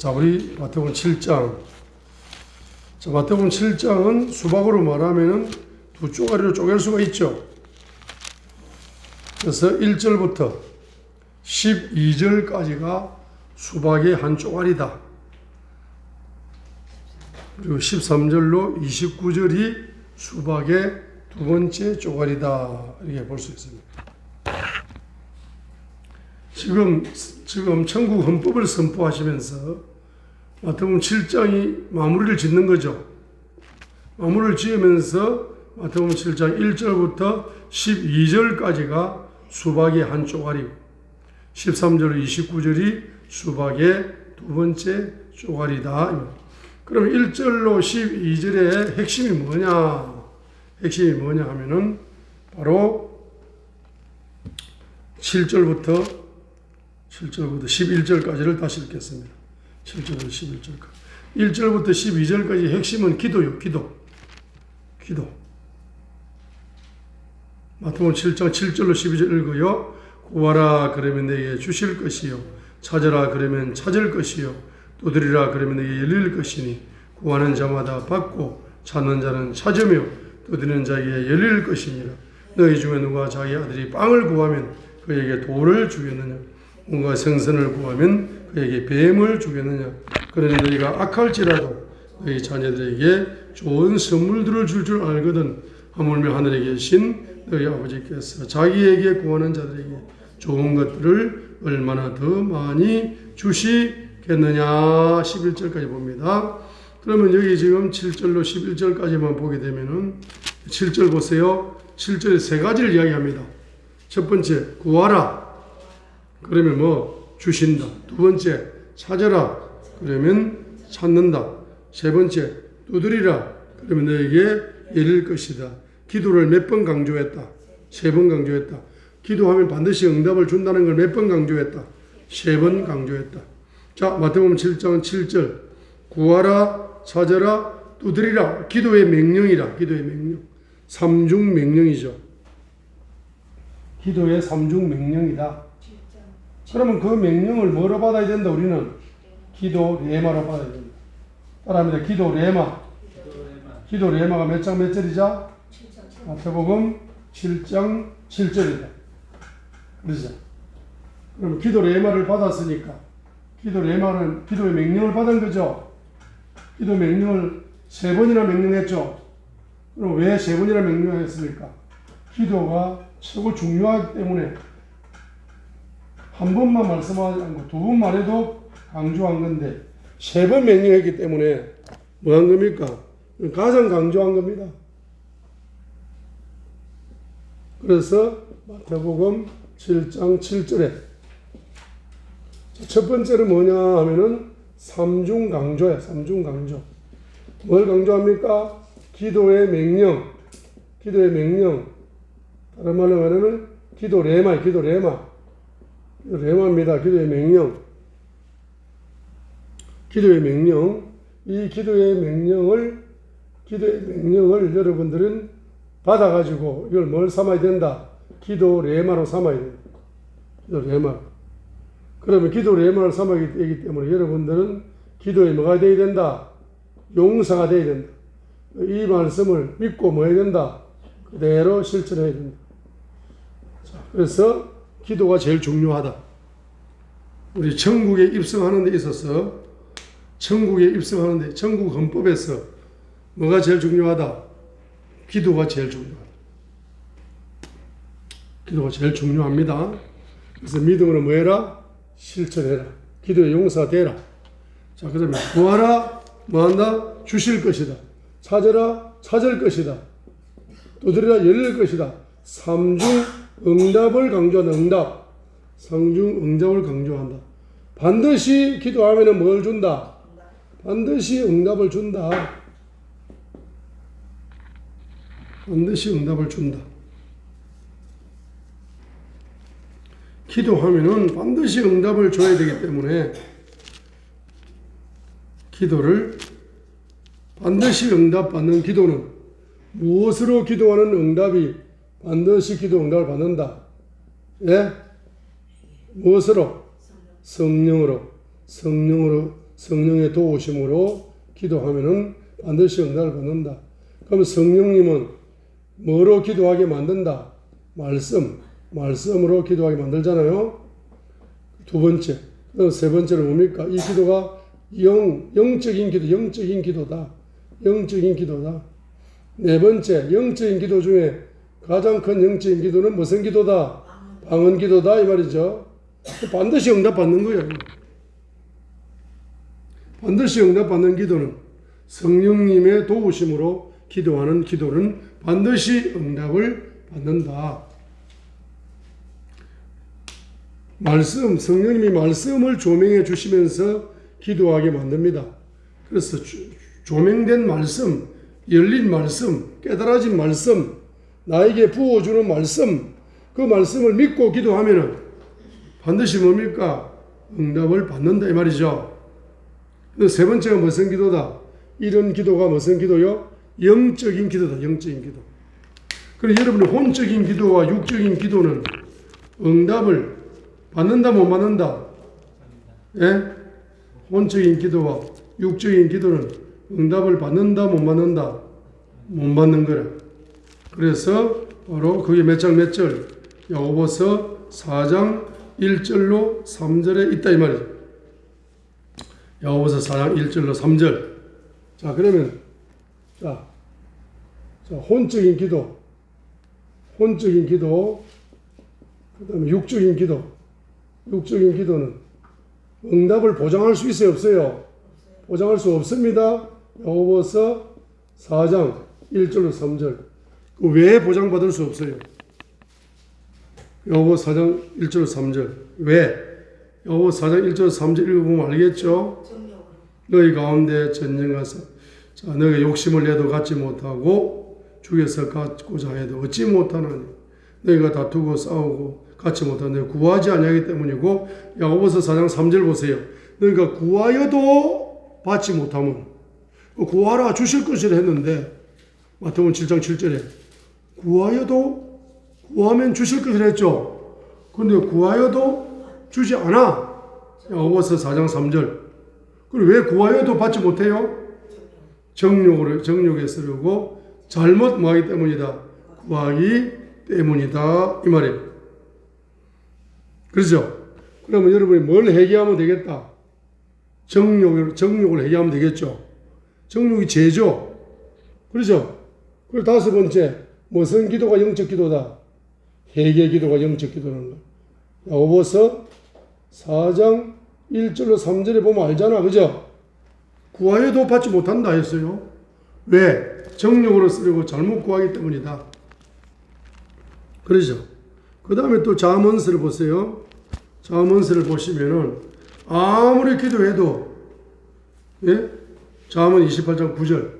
자, 우리 마태복음 7장. 자, 마태복음 7장은 수박으로 말하면은 두 쪼가리로 쪼갤 수가 있죠. 그래서 1절부터 12절까지가 수박의 한 쪼가리다. 그리고 13절로 29절이 수박의 두 번째 쪼가리다. 이렇게 볼 수 있습니다. 지금 천국 헌법을 선포하시면서 마태복음 7장이 마무리를 짓는 거죠. 마무리를 지으면서 마태복음 7장 1절부터 12절까지가 수박의 한 쪼가리고 13절로 29절이 수박의 두 번째 쪼가리다. 그럼 1절로 12절의 핵심이 뭐냐? 핵심이 뭐냐 하면은 바로 7절부터 11절까지를 다시 읽겠습니다. 7절부터 11절까지. 1절부터 12절까지 핵심은 기도요, 기도. 마태복음 7장 7절로 12절 읽어요. 구하라 그러면 내게 주실 것이요. 찾으라 그러면 찾을 것이요. 두드리라 그러면 내게 열릴 것이니 구하는 자마다 받고 찾는 자는 찾으며 두드리는 자에게 열릴 것이니라. 너희 중에 누가 자기 아들이 빵을 구하면 그에게 돌을 주겠느냐? 뭔가 생선을 구하면 그에게 뱀을 주겠느냐? 그러니 너희가 악할지라도 너희 자녀들에게 좋은 선물들을 줄 알거든. 하물며 하늘에 계신 너희 아버지께서 자기에게 구하는 자들에게 좋은 것들을 얼마나 더 많이 주시겠느냐? 11절까지 봅니다. 그러면 여기 지금 7절로 11절까지만 보게 되면은 7절 보세요. 7절에 세 가지를 이야기합니다. 첫 번째, 구하라. 그러면 뭐 주신다. 두 번째, 찾아라. 그러면 찾는다. 세 번째, 두드리라. 그러면 너에게 열릴 것이다. 기도를 몇 번 강조했다. 세 번 강조했다. 기도하면 반드시 응답을 준다는 걸 몇 번 강조했다. 세 번 강조했다. 자, 마태복음 7장 7절. 구하라, 찾아라, 두드리라. 기도의 명령이라. 기도의 명령. 삼중 명령이죠. 기도의 삼중 명령이다. 그러면 그 명령을 뭐로 받아야 된다? 우리는 기도 레마로 받아야 된다. 따라합니다. 기도 레마. 기도 레마가 몇 장 몇 절이죠? 마태복음 7장 7절이다. 그렇죠? 그럼 기도 레마를 받았으니까 기도 레마는 기도의 명령을 받은 거죠. 기도 명령을 세 번이나 명령했죠. 그럼 왜 세 번이나 명령했습니까? 기도가 최고 중요하기 때문에 한 번만 말씀하지 않고 두 번 말해도 강조한 건데 세 번 명령했기 때문에 뭐 한 겁니까? 가장 강조한 겁니다. 그래서 마태복음 7장 7절에 첫 번째는 뭐냐 하면은 삼중 강조야. 삼중 강조. 뭘 강조합니까? 기도의 명령. 기도의 명령. 다른 말로 말하면 기도 레마. 기도 레마. 레마입니다. 기도의 명령. 기도의 명령. 이 기도의 명령을 여러분들은 받아가지고 이걸 뭘 삼아야 된다? 기도 레마로 삼아야 된다. 기도 레마. 그러면 기도 레마를 삼아야 되기 때문에 여러분들은 기도에 뭐가 되어야 된다? 용사가 되어야 된다. 이 말씀을 믿고 뭐 해야 된다? 그대로 실천해야 된다. 자, 그래서 기도가 제일 중요하다. 우리 천국에 입성하는 데 있어서 천국 헌법에서 뭐가 제일 중요하다? 기도가 제일 중요하다. 기도가 제일 중요합니다. 그래서 믿음으로 뭐 해라? 실천해라. 기도의 용사가 되라. 자, 그러면 구하라, 뭐 한다? 주실 것이다. 찾아라, 찾을 것이다. 두드리라, 열릴 것이다. 삼중 응답을 강조한다. 응답. 삼중 응답을 강조한다. 반드시 기도하면 뭘 준다? 반드시 응답을 준다. 반드시 응답을 준다. 기도하면은 반드시 응답을 줘야 되기 때문에 기도를 반드시 응답받는 기도는 무엇으로 기도하는 응답이 반드시 기도 응답을 받는다. 예? 무엇으로? 성령으로 성령의 도우심으로 기도하면은 반드시 응답을 받는다. 그럼 성령님은 뭐로 기도하게 만든다? 말씀으로 기도하게 만들잖아요. 두 번째. 그다음 세 번째는 뭡니까? 이 기도가 영적인 기도다. 영적인 기도다. 네 번째, 영적인 기도 중에 가장 큰 영적인 기도는 무슨 기도다? 방언 기도다 이 말이죠. 반드시 응답받는 거예요. 반드시 응답받는 기도는 성령님의 도우심으로 기도하는 기도는 반드시 응답을 받는다. 성령님이 말씀을 조명해 주시면서 기도하게 만듭니다. 그래서 조명된 말씀, 열린 말씀, 깨달아진 말씀, 나에게 부어주는 말씀, 그 말씀을 믿고 기도하면 반드시 뭡니까? 응답을 받는다 이 말이죠. 세 번째가 무슨 기도다? 이런 기도가 무슨 기도요? 영적인 기도다. 영적인 기도. 그래서 여러분의 혼적인 기도와 육적인 기도는 응답을 받는다 못 받는다? 예? 혼적인 기도와 육적인 기도는 응답을 받는다 못 받는다? 못 받는 거라. 그래서 바로 그게 몇 장 몇 절? 야고보서 4장 1절로 3절에 있다 이 말이죠. 야고보서 4장 1절로 3절. 자, 그러면 자, 혼적인 기도, 그다음에 육적인 기도는 응답을 보장할 수 있어요, 없어요? 보장할 수 없습니다. 야고보서 4장 1절로 3절. 왜 보장받을 수 없어요? 야고보서 4장 1절로 3절. 왜? 야고보서 4장 1절로 3절 읽어보면 알겠죠? 너희 가운데 전쟁하사 너희가 욕심을 내도 갖지 못하고 주께서 갖고자 해도 얻지 못하나니 너희가 다투고 싸우고 갖지 못하는 구하지 아니하기 때문이고. 야고보서 4장 3절 보세요. 너희가 구하여도 받지 못하면 구하라 주실 것이라 했는데 마태복음 7장 7절에 구하면 주실 것이라 했죠. 그런데 구하여도 주지 않아. 야고보서 4장 3절. 그리고 왜 구하여도 받지 못해요? 정욕에 쓰려고 잘못 뭐하기 때문이다. 구하기 때문이다 이 말이에요. 그렇죠? 그러면 여러분이 뭘 해결하면 되겠다? 정욕을 해결하면 되겠죠. 정욕이 죄죠. 그렇죠? 그리고 다섯 번째, 무슨 기도가 영적 기도다? 회개 기도가 영적 기도라는 거. 야고보서 4장 1절로 3절에 보면 알잖아. 그죠? 구하여도 받지 못한다 했어요. 왜? 정욕으로 쓰려고 잘못 구하기 때문이다. 그러죠? 그 다음에 또 잠언서를 보세요. 잠언서를 보시면은 아무리 기도해도, 예? 잠언 28장 9절.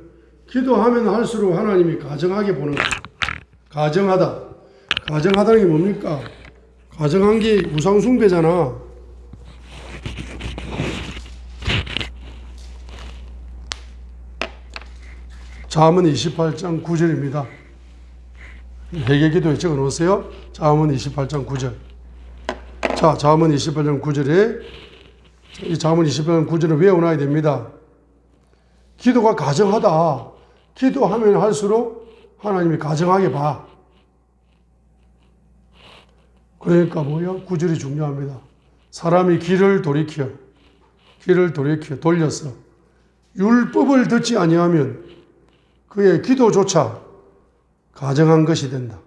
기도하면 할수록 하나님이 가정하게 보는 거예요. 가정하다는 게 뭡니까? 가정한 게 우상숭배잖아. 잠언 28장 9절입니다. 회개기도에 적어 놓으세요. 잠언 28장 9절. 자, 잠언 28장 9절에 이 잠언 28장 9절을 외워놔야 됩니다. 기도가 가정하다. 기도하면 할수록 하나님이 가정하게 봐. 그러니까 뭐요? 9절이 중요합니다. 사람이 길을 돌려서 율법을 듣지 아니하면 그의 기도조차 가정한 것이 된다.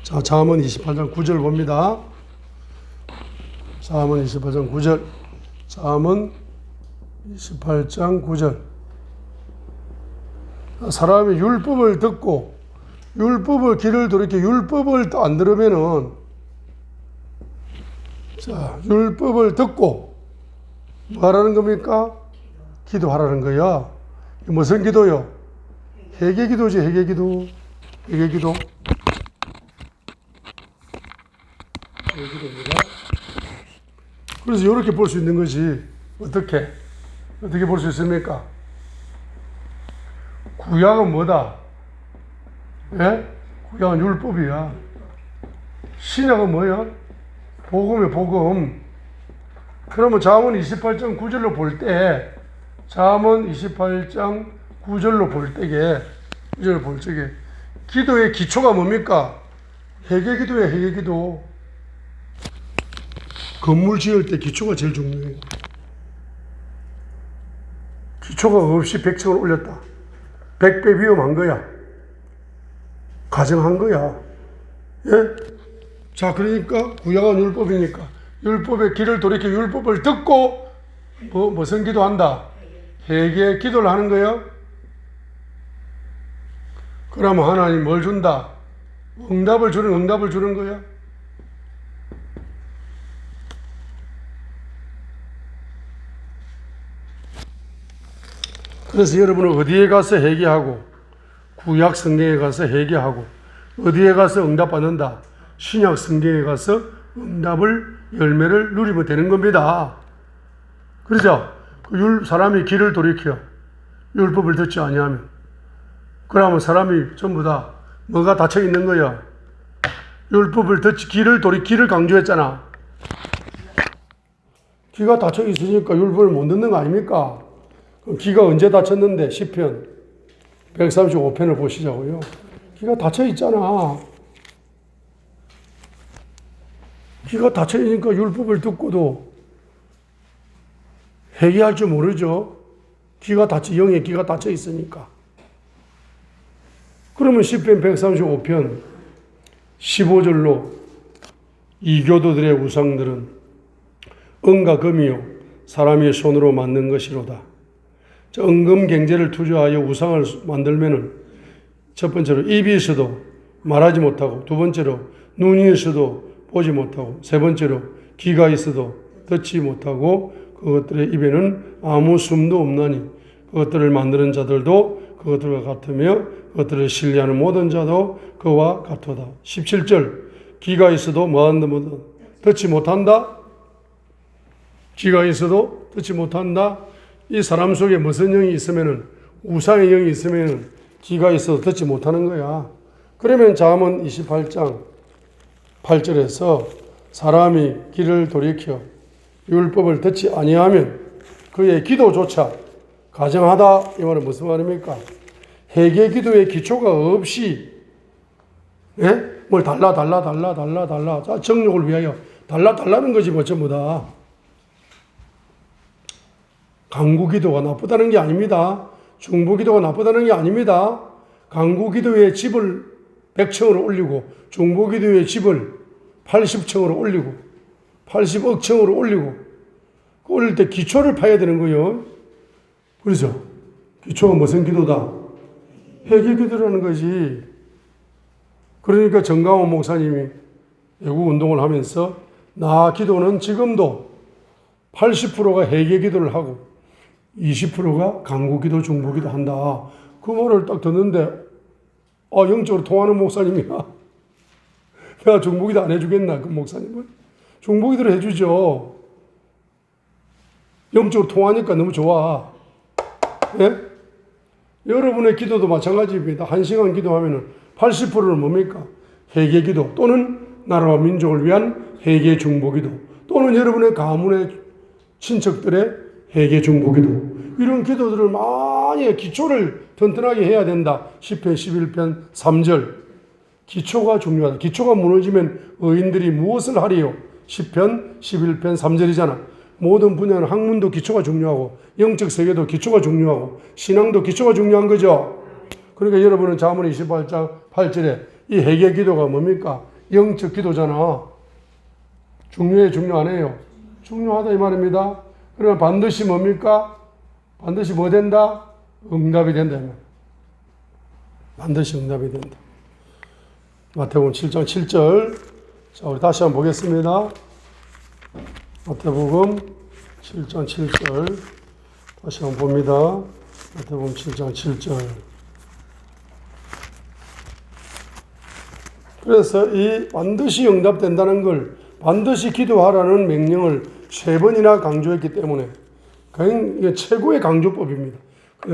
자, 잠언 28장 9절 봅니다. 잠언 28장 9절. 잠언 28장 9절. 사람이 율법을 듣고 길을 돌이켜 율법을 안 들으면은, 자, 율법을 듣고 뭐 하라는 겁니까? 기도하라는 거야. 무슨 기도요? 회개기도지. 회개기도. 기도입니다. 그래서 이렇게 볼 수 있는 것이 어떻게 볼 수 있습니까? 구약은 뭐다? 예? 구약은 율법이야. 신약은 뭐야? 복음이야, 복음. 그러면 잠언 28장 9절로 볼 때, 잠언 28장 9절로 볼 때게, 9절로 볼 적에, 기도의 기초가 뭡니까? 회개기도야, 회개기도. 건물 지을 때 기초가 제일 중요해요. 기초가 없이 100층을 올렸다. 100배 위험한 거야. 가정한 거야. 예? 자, 그러니까 구약은 율법이니까 율법의 길을 돌이켜 율법을 듣고 무슨 기도한다? 회개 기도를 하는 거예요. 그러면 하나님 뭘 준다? 응답을 주는 거야. 그래서 여러분은 어디에 가서 회개하고 구약 성경에 가서 회개하고 어디에 가서 응답받는다? 신약 성경에 가서 응답을 열매를 누리면 되는 겁니다. 그렇죠? 사람이 길을 돌이켜 율법을 듣지 아니하면 그러면 사람이 전부 다 뭐가 닫혀 있는 거야? 율법을 듣지 길을 강조했잖아. 귀가 닫혀 있으니까 율법을 못 듣는 거 아닙니까? 그럼 귀가 언제 닫혔는데? 시편 135편을 보시자고요. 귀가 닫혀 있잖아. 귀가 닫혀 있으니까 율법을 듣고도 회개할 줄 모르죠. 영의 귀가 닫혀 있으니까. 그러면 시편 135편 15절로 이교도들의 우상들은 은과 금이요 사람이 손으로 만든 것이로다. 은금경제를 투자하여 우상을 만들면은 첫 번째로 입이 있어도 말하지 못하고, 두 번째로 눈이 있어도 보지 못하고, 세 번째로 귀가 있어도 듣지 못하고, 그것들의 입에는 아무 숨도 없나니 그것들을 만드는 자들도 그것들과 같으며 그것들을 신뢰하는 모든 자도 그와 같도다. 17절 귀가 있어도 뭐한다? 듣지 못한다. 귀가 있어도 듣지 못한다. 이 사람 속에 무슨 영이 있으면은 우상의 영이 있으면은 귀가 있어도 듣지 못하는 거야. 그러면 잠언 28장 8절에서 사람이 귀를 돌이켜 율법을 듣지 아니하면 그의 기도조차 가정하다. 이 말은 무슨 말입니까? 회개 기도의 기초가 없이 뭘 달라. 자, 정욕을 위하여 달라는 거지 뭐 전부 다. 간구기도가 나쁘다는 게 아닙니다. 중보기도가 나쁘다는 게 아닙니다. 간구기도의 집을 100층으로 올리고 중보기도의 집을 80층으로 올리고 80억 층으로 올리고 올릴 때 기초를 파야 되는 거예요. 그렇죠? 기초가 무슨 기도다? 회개기도라는 거지. 그러니까 정강원 목사님이 외국 운동을 하면서 나 기도는 지금도 80%가 회개기도를 하고 20%가 간구기도, 중보기도 한다. 그 말을 딱 듣는데 영적으로 통하는 목사님이야. 내가 중보기도 안 해주겠나, 그 목사님은? 중보기도를 해주죠. 영적으로 통하니까 너무 좋아. 예? 여러분의 기도도 마찬가지입니다. 1시간 기도하면 80%는 뭡니까? 회개기도 또는 나라와 민족을 위한 회개 중보기도 또는 여러분의 가문의 친척들의 회개 중보기도 이런 기도들을 많이 기초를 튼튼하게 해야 된다. 시편 11편 3절 기초가 중요하다. 기초가 무너지면 의인들이 무엇을 하리요? 시편 11편 3절이잖아. 모든 분야는 학문도 기초가 중요하고 영적 세계도 기초가 중요하고 신앙도 기초가 중요한 거죠. 그러니까 여러분은 잠언 28장 8절에 이 회개 기도가 뭡니까? 영적 기도잖아. 중요 안 해요? 중요하다 이 말입니다. 그러면 반드시 뭡니까? 반드시 뭐 된다? 응답이 된다. 반드시 응답이 된다. 마태복음 7장 7절. 자, 우리 다시 한번 보겠습니다. 마태복음 7장 7절. 다시 한번 봅니다. 마태복음 7장 7절. 그래서 이 반드시 응답된다는 걸 반드시 기도하라는 명령을 3번이나 강조했기 때문에 이게 최고의 강조법입니다.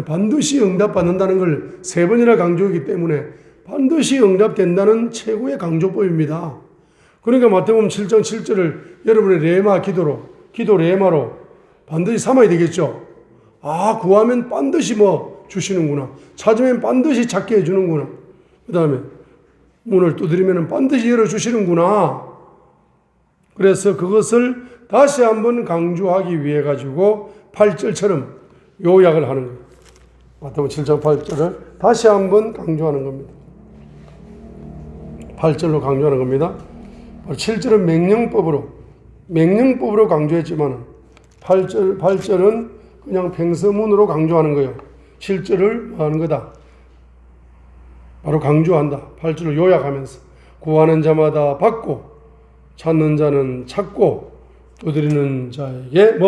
반드시 응답받는다는 걸 3번이나 강조했기 때문에 반드시 응답된다는 최고의 강조법입니다. 그러니까 마태복음 7장 7절을 여러분의 레마 기도 레마로 반드시 삼아야 되겠죠. 구하면 반드시 주시는구나. 찾으면 반드시 찾게 해주는구나. 그 다음에 문을 두드리면 반드시 열어주시는구나. 그래서 그것을 다시 한번 강조하기 위해 가지고 8절처럼 요약을 하는 거예요. 마태복음 7장 8절을 다시 한번 강조하는 겁니다. 8절로 강조하는 겁니다. 7절은 명령법으로 강조했지만 8절은 그냥 평서문으로 강조하는 거예요. 7절을 하는 거다. 바로 강조한다. 8절을 요약하면서 구하는 자마다 받고 찾는 자는 찾고 두드리는 자에게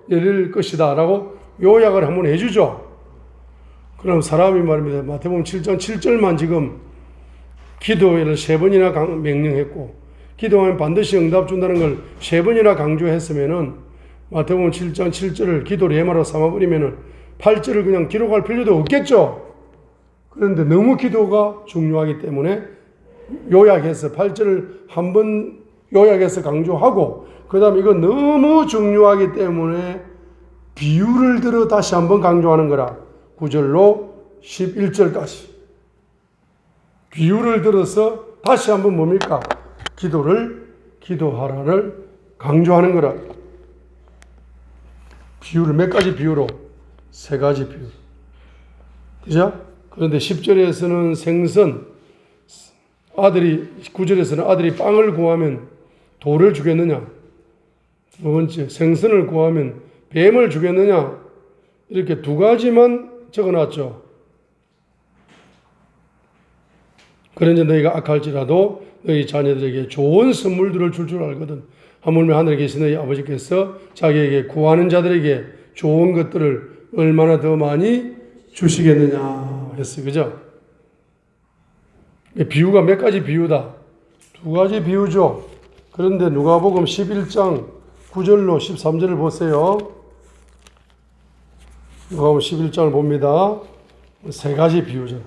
열릴 것이다 라고 요약을 한번 해주죠. 그럼 사람이 말입니다. 마태복음 7장 7절만 지금 기도를 3번이나 명령했고 기도하면 반드시 응답 준다는 걸 3번이나 강조했으면은 마태복음 7장 7절을 기도 레마로 삼아버리면은 8절을 그냥 기록할 필요도 없겠죠. 그런데 너무 기도가 중요하기 때문에 요약해서 8절을 한번 요약해서 강조하고 그 다음에 이거 너무 중요하기 때문에 비유를 들어 다시 한번 강조하는 거라 9절로 11절까지 비유를 들어서 다시 한번 뭡니까? 기도하라를 강조하는 거라. 비유를 몇 가지 비유로? 3가지 비유. 그죠? 그런데 10절에서는 생선, 9절에서는 아들이 빵을 구하면 돌을 주겠느냐? 2번째, 생선을 구하면 뱀을 주겠느냐? 이렇게 2가지만 적어놨죠. 그런데 너희가 악할지라도 너희 자녀들에게 좋은 선물들을 줄 알거든. 하물며 하늘에 계신 너희 아버지께서 자기에게 구하는 자들에게 좋은 것들을 얼마나 더 많이 주시겠느냐 했어요. 그죠? 비유가 몇 가지 비유다. 2가지 비유죠. 그런데 누가복음 11장 9절로 13절을 보세요. 누가복음 11장을 봅니다. 3가지 비유죠.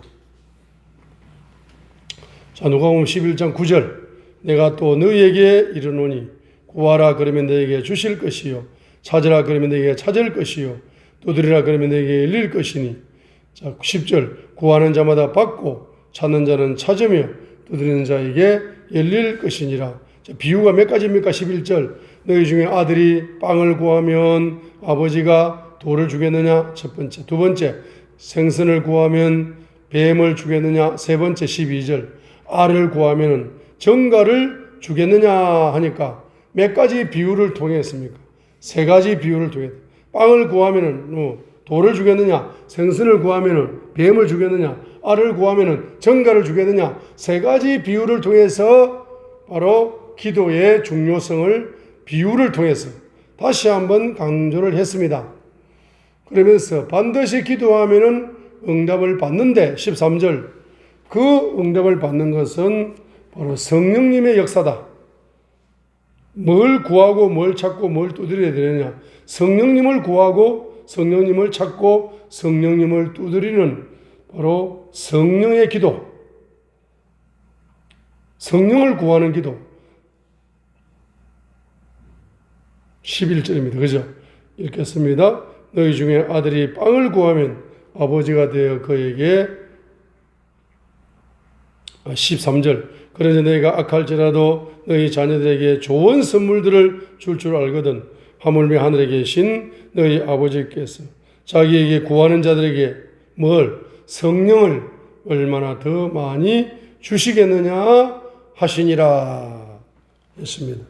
자, 누가복음 11장 9절. 내가 또 너희에게 이르노니 구하라 그러면 너희에게 주실 것이요 찾으라 그러면 너희에게 찾을 것이요 두드리라 그러면 너희에게 열릴 것이니. 자, 10절. 구하는 자마다 받고 찾는 자는 찾으며 두드리는 자에게 열릴 것이니라. 자, 비유가 몇 가지입니까? 11절. 너희 중에 아들이 빵을 구하면 아버지가 돌을 주겠느냐? 첫 번째. 2번째. 생선을 구하면 뱀을 주겠느냐? 3번째. 12절. 알을 구하면 정갈을 주겠느냐 하니까 몇 가지 비유를 통했습니까? 3가지 비유를 통해. 빵을 구하면 돌을 주겠느냐? 생선을 구하면 뱀을 주겠느냐? 알을 구하면 정갈을 주겠느냐? 3가지 비유를 통해서 바로 기도의 중요성을 비유를 통해서 다시 한번 강조를 했습니다. 그러면서 반드시 기도하면 응답을 받는데 13절. 그 응답을 받는 것은 바로 성령님의 역사다. 뭘 구하고 뭘 찾고 뭘 두드려야 되느냐. 성령님을 구하고 성령님을 찾고 성령님을 두드리는 바로 성령의 기도. 성령을 구하는 기도. 11절입니다. 그죠? 읽겠습니다. 너희 중에 아들이 빵을 구하면 아버지가 되어 그에게 13절. 그러나 너희가 악할지라도 너희 자녀들에게 좋은 선물들을 줄 알거든. 하물며 하늘에 계신 너희 아버지께서 자기에게 구하는 자들에게 성령을 얼마나 더 많이 주시겠느냐 하시니라 했습니다.